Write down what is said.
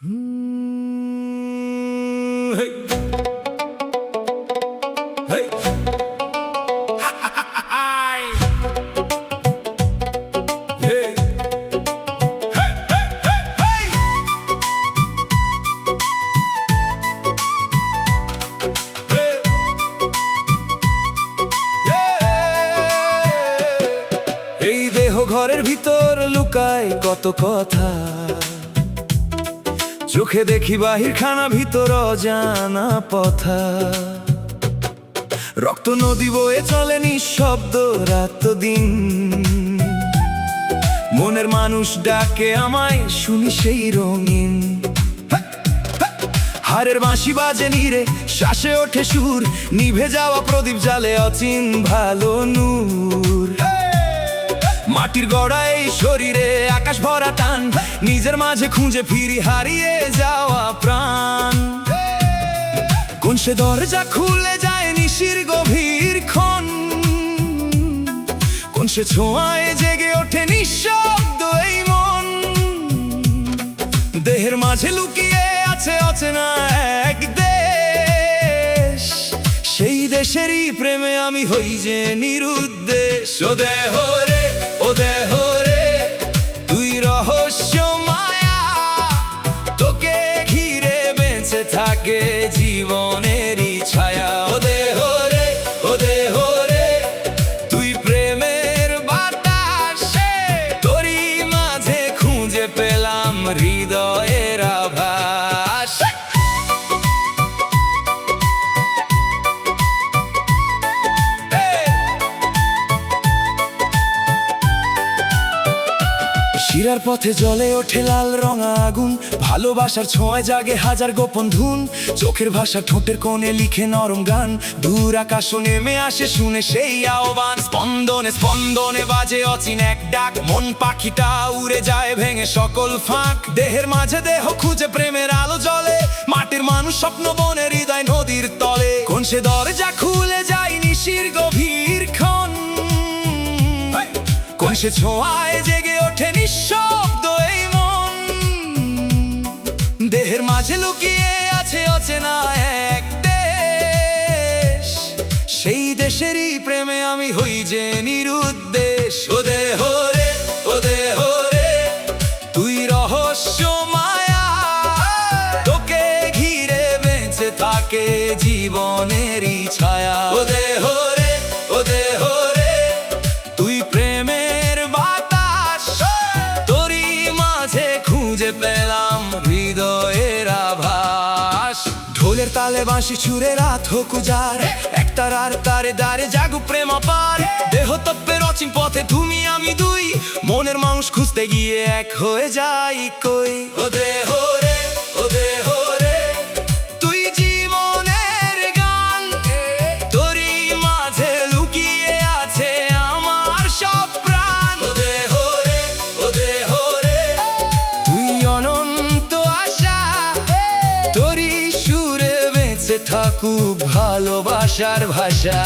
Hey. Hey. Hey. Hey, hey, hey, hey. Hey. Yeah. এই দেহ ঘরের ভিতর লুকায় কত কথা, চোখে দেখি বাহির খানা ভিতর অজানা পথা। রক্ত নদী বয়ে চলে নিঃশব্দ রাত দিন, মনের মানুষ ডাকে আমায় শুনি সেই রঙিন। হারের বাঁশি বাজে নীরে, শ্বাসে ওঠে সুর, নিভে যাওয়া প্রদীপ জালে অচিন ভালো নূর। মাটির গড়া এই শরীরে আকাশ ভরা টান, নিজের মাঝে খুঁজে ফিরি হারিয়ে যাওয়া প্রাণ। কোন সে দরজা খুলে যায় নিশির গভীর ক্ষণ, কোন সে ছোঁয়ায় জেগে ওঠে নিঃশব্দ এই মন। দেহের মাঝে লুকিয়ে আছে অচেনা এক দেশ, সেই দেশেরই প্রেমে আমি হই যে নিরুদ্দেশ। ও দেহ রে, ও দেহ রে, তুই রহস্য মায়া, তোকে ঘিরে বেঁচে থাকে জীবনেরই ছায়া। ও দেহ রে, ও দেহ রে, তুই প্রেমের বাতাসে, তোরই মাঝে খুঁজে পেলাম হৃদয়ের আভাস। শিরার পথে জ্বলে ওঠে লাল রঙা আগুন, ভালোবাসার ছোঁয়ায় জাগে হাজার গোপন ধুন। চোখের ভাষা ঠোঁটের কোণে লিখে নরম গান, দূর আকাশ নেমে আসে শুনে সেই আহ্বান। স্পন্দনে স্পন্দনে বাজে অচিন এক ডাক, মন পাখিটা উড়ে যায় ভেঙে সকল ফাঁক। দেহের মাঝে দেহ খুঁজে প্রেমের আলো জ্বলে, মাটির মানুষ স্বপ্ন বনের হৃদয় নদীর তলে। কোন সে দরজা খুলে যায় নিশির গভীর ক্ষণ, কোন সে ছোঁয়ায় জেগে ওঠে নিঃশব্দ এই মন। দেহের মাঝে লুকিয়ে আছে অচেনা এক দেশ, সেই দেশেরই প্রেমে আমি হই যে নিরুদ্দেশ। ও দেহ রে, ও দেহ রে, তুই রহস্য মায়া, তোকে ঘিরে বেঁচে থাকে জীবনেরই ছায়া। ও দেহ রে, ও দেহ রে, তুই প্রেমের বাতাস, তোরই মাঝে খুঁজে পেলাম হৃদয়ের আভাস। ঢোলের তালে বাঁশি ছুড়ে রাত হোক উজার, একতারার তারে দাঁড়ে জাগু প্রেম অপার। দেহ তত্ত্বের অচিন পথে তুমি আমি দুই, মনের মানুষ খুঁজতে গিয়ে এক হয়ে যাই কই। ও দেহ রে, ও দেহ রে, তুই জীবনের গান, তোরই মাঝে লুকিয়ে আছে আমার সব প্রাণ। ও দেহ রে, ও দেহ রে, তুই অনন্ত আশা, তোরই সুরে বেঁচে থাকুক ভালোবাসার ভাষা।